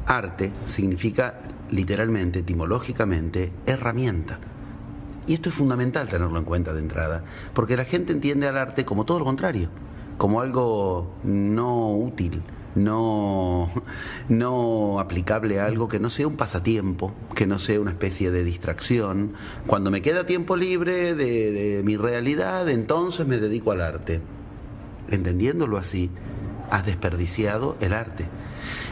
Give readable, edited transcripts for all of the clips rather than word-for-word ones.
Arte significa literalmente, etimológicamente, herramienta. Y esto es fundamental tenerlo en cuenta de entrada, porque la gente entiende al arte como todo lo contrario, como algo no útil, no aplicable a algo que no sea un pasatiempo, que no sea una especie de distracción. Cuando me queda tiempo libre de mi realidad, entonces me dedico al arte. Entendiéndolo así, has desperdiciado el arte.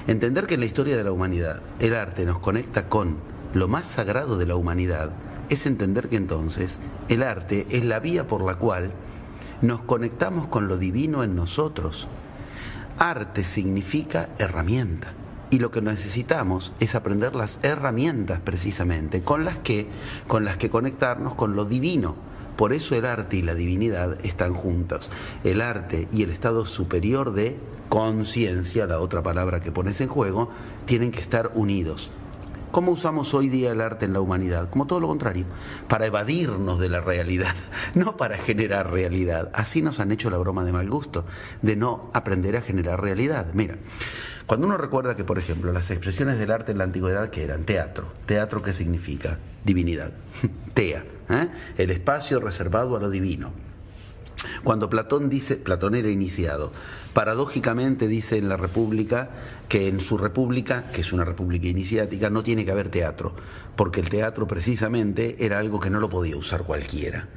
Entender que en la historia de la humanidad el arte nos conecta con lo más sagrado de la humanidad es entender que entonces el arte es la vía por la cual nos conectamos con lo divino en nosotros. Arte significa herramienta, y lo que necesitamos es aprender las herramientas precisamente con las que conectarnos con lo divino. Por eso el arte y la divinidad están juntos. El arte y el estado superior de conciencia, la otra palabra que pones en juego, tienen que estar unidos. ¿Cómo usamos hoy día el arte en la humanidad? Como todo lo contrario, para evadirnos de la realidad, no para generar realidad. Así nos han hecho la broma de mal gusto, de no aprender a generar realidad. Mira, cuando uno recuerda que, por ejemplo, las expresiones del arte en la antigüedad, ¿qué eran? Teatro. ¿Teatro qué significa? Divinidad. Tea, el espacio reservado a lo divino. Cuando Platón era iniciado, paradójicamente dice en la República que en su república, que es una república iniciática, no tiene que haber teatro, porque el teatro precisamente era algo que no lo podía usar cualquiera,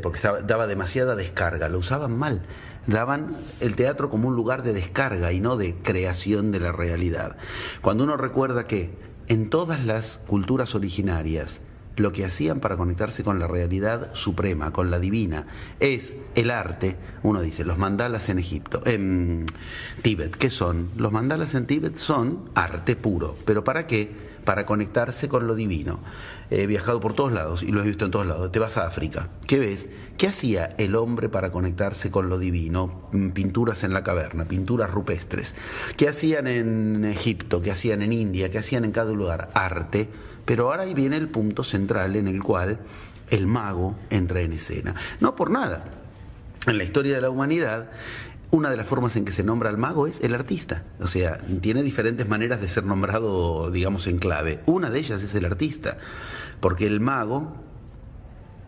porque daba demasiada descarga, lo usaban mal. Daban el teatro como un lugar de descarga y no de creación de la realidad. Cuando uno recuerda que en todas las culturas originarias lo que hacían para conectarse con la realidad suprema, con la divina, es el arte. Uno dice, los mandalas en Egipto, en Tíbet, ¿qué son? Los mandalas en Tíbet son arte puro. ¿Pero para qué? Para conectarse con lo divino. He viajado por todos lados y lo he visto en todos lados. Te vas a África, ¿qué ves? ¿Qué hacía el hombre para conectarse con lo divino? Pinturas en la caverna, pinturas rupestres. ¿Qué hacían en Egipto? ¿Qué hacían en India? ¿Qué hacían en cada lugar? Arte. Pero ahora ahí viene el punto central en el cual el mago entra en escena. No por nada. En la historia de la humanidad, una de las formas en que se nombra al mago es el artista. O sea, tiene diferentes maneras de ser nombrado, digamos, en clave. Una de ellas es el artista, porque el mago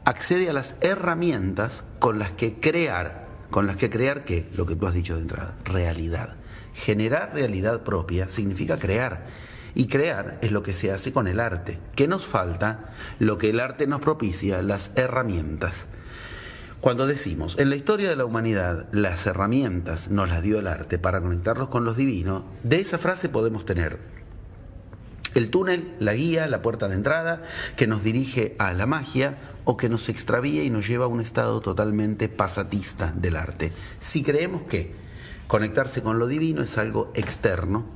accede a las herramientas con las que crear. ¿Con las que crear qué? Lo que tú has dicho de entrada, realidad. Generar realidad propia significa crear. Y crear es lo que se hace con el arte. ¿Qué nos falta? Lo que el arte nos propicia, las herramientas. Cuando decimos, en la historia de la humanidad, las herramientas nos las dio el arte para conectarnos con los divinos, de esa frase podemos tener el túnel, la guía, la puerta de entrada, que nos dirige a la magia o que nos extravía y nos lleva a un estado totalmente pasatista del arte. Si creemos que conectarse con lo divino es algo externo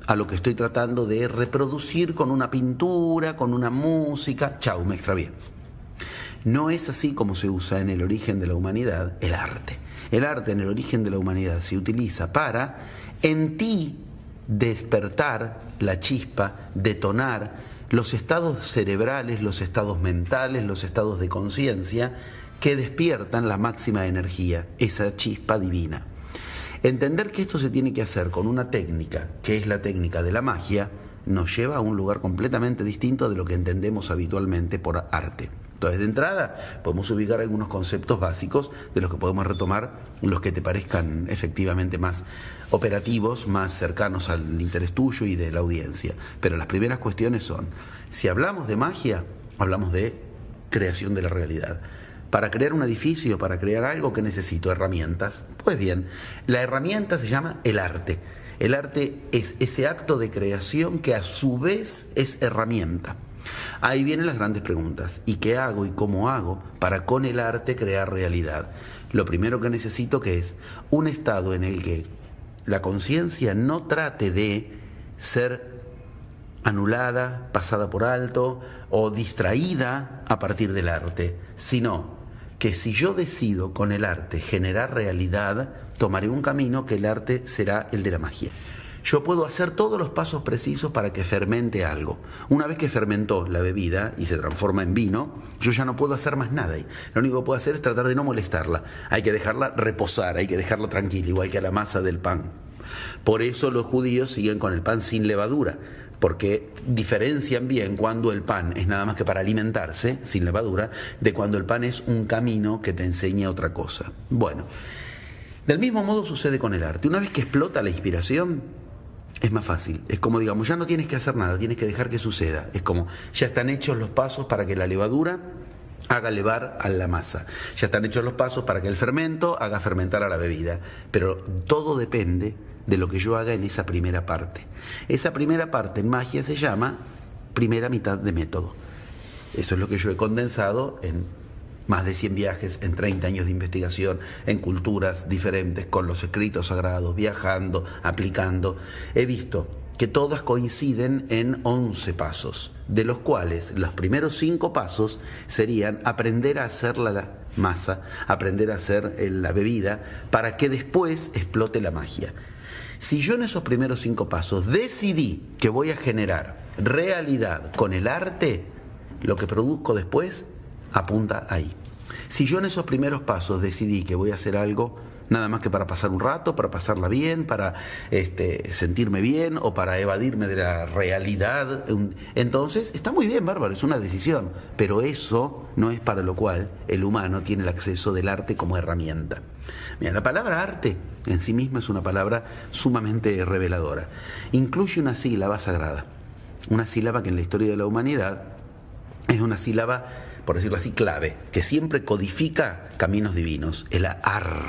a lo que estoy tratando de reproducir con una pintura, con una música, chau, me extravié. No es así como se usa en el origen de la humanidad el arte. El arte en el origen de la humanidad se utiliza para en ti despertar la chispa, detonar los estados cerebrales, los estados mentales, los estados de conciencia que despiertan la máxima energía, esa chispa divina. Entender que esto se tiene que hacer con una técnica, que es la técnica de la magia, nos lleva a un lugar completamente distinto de lo que entendemos habitualmente por arte. Entonces, de entrada, podemos ubicar algunos conceptos básicos de los que podemos retomar, los que te parezcan efectivamente más operativos, más cercanos al interés tuyo y de la audiencia. Pero las primeras cuestiones son, si hablamos de magia, hablamos de creación de la realidad. Para crear un edificio, para crear algo, ¿qué necesito? Herramientas. Pues bien, la herramienta se llama el arte. El arte es ese acto de creación que a su vez es herramienta. Ahí vienen las grandes preguntas. ¿Y qué hago y cómo hago para con el arte crear realidad? Lo primero que necesito que es un estado en el que la conciencia no trate de ser anulada, pasada por alto o distraída a partir del arte, sino que si yo decido con el arte generar realidad, tomaré un camino que el arte será el de la magia. Yo puedo hacer todos los pasos precisos para que fermente algo. Una vez que fermentó la bebida y se transforma en vino, yo ya no puedo hacer más nada. Lo único que puedo hacer es tratar de no molestarla. Hay que dejarla reposar, hay que dejarla tranquila, igual que a la masa del pan. Por eso los judíos siguen con el pan sin levadura, porque diferencian bien cuando el pan es nada más que para alimentarse, sin levadura, de cuando el pan es un camino que te enseña otra cosa. Bueno, del mismo modo sucede con el arte. Una vez que explota la inspiración, es más fácil. Es como, digamos, ya no tienes que hacer nada, tienes que dejar que suceda. Es como, ya están hechos los pasos para que la levadura haga levar a la masa. Ya están hechos los pasos para que el fermento haga fermentar a la bebida. Pero todo depende de lo que yo haga en esa primera parte. Esa primera parte en magia se llama primera mitad de método. Eso es lo que yo he condensado en más de 100 viajes, en 30 años de investigación, en culturas diferentes, con los escritos sagrados, viajando, aplicando. He visto que todas coinciden en 11 pasos, de los cuales los primeros 5 pasos serían aprender a hacer la masa, aprender a hacer la bebida, para que después explote la magia. Si yo en esos primeros 5 pasos decidí que voy a generar realidad con el arte, lo que produzco después apunta ahí. Si yo en esos primeros pasos decidí que voy a hacer algo nada más que para pasar un rato, para pasarla bien, para sentirme bien o para evadirme de la realidad, entonces está muy bien, bárbaro, es una decisión, pero eso no es para lo cual el humano tiene el acceso del arte como herramienta. Mira, la palabra arte en sí misma es una palabra sumamente reveladora. Incluye una sílaba sagrada, una sílaba que en la historia de la humanidad es una sílaba, por decirlo así, clave, que siempre codifica caminos divinos, el ar.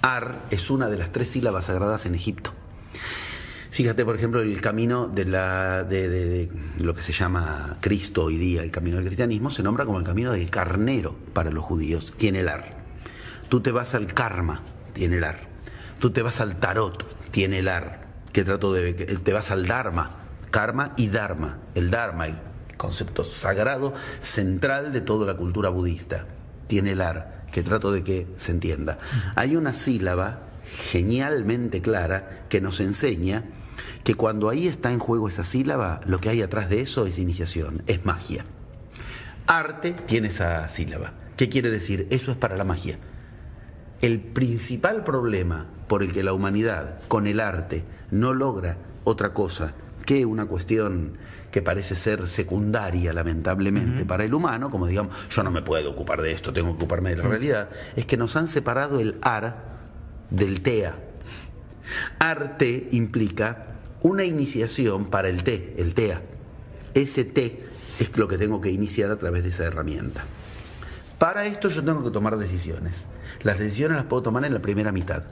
Ar es una de las 3 sílabas sagradas en Egipto. Fíjate, por ejemplo, el camino de lo que se llama Cristo hoy día, el camino del cristianismo, se nombra como el camino del carnero para los judíos, tiene el ar. Tú te vas al karma, tiene el ar. Tú te vas al tarot, tiene el ar. Te vas al dharma, karma y dharma. El dharma, el concepto sagrado central de toda la cultura budista, tiene el ar, que trato de que se entienda. Hay una sílaba genialmente clara que nos enseña que cuando ahí está en juego esa sílaba, lo que hay atrás de eso es iniciación, es magia. Arte tiene esa sílaba. ¿Qué quiere decir? Eso es para la magia. El principal problema por el que la humanidad con el arte no logra otra cosa que una cuestión que parece ser secundaria, lamentablemente, para el humano, como digamos, yo no me puedo ocupar de esto, tengo que ocuparme de la realidad, es que nos han separado el ar del tea. Arte implica una iniciación para el té, el tea. Ese té es lo que tengo que iniciar a través de esa herramienta. Para esto yo tengo que tomar decisiones. Las decisiones las puedo tomar en la primera mitad.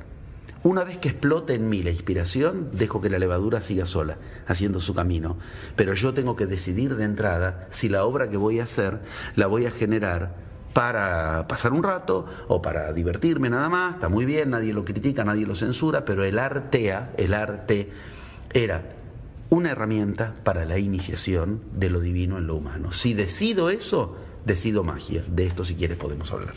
Una vez que explote en mí la inspiración, dejo que la levadura siga sola, haciendo su camino. Pero yo tengo que decidir de entrada si la obra que voy a hacer la voy a generar para pasar un rato o para divertirme nada más. Está muy bien, nadie lo critica, nadie lo censura, pero el arte era una herramienta para la iniciación de lo divino en lo humano. Si decido eso, decido magia. De esto, si quieres, podemos hablar.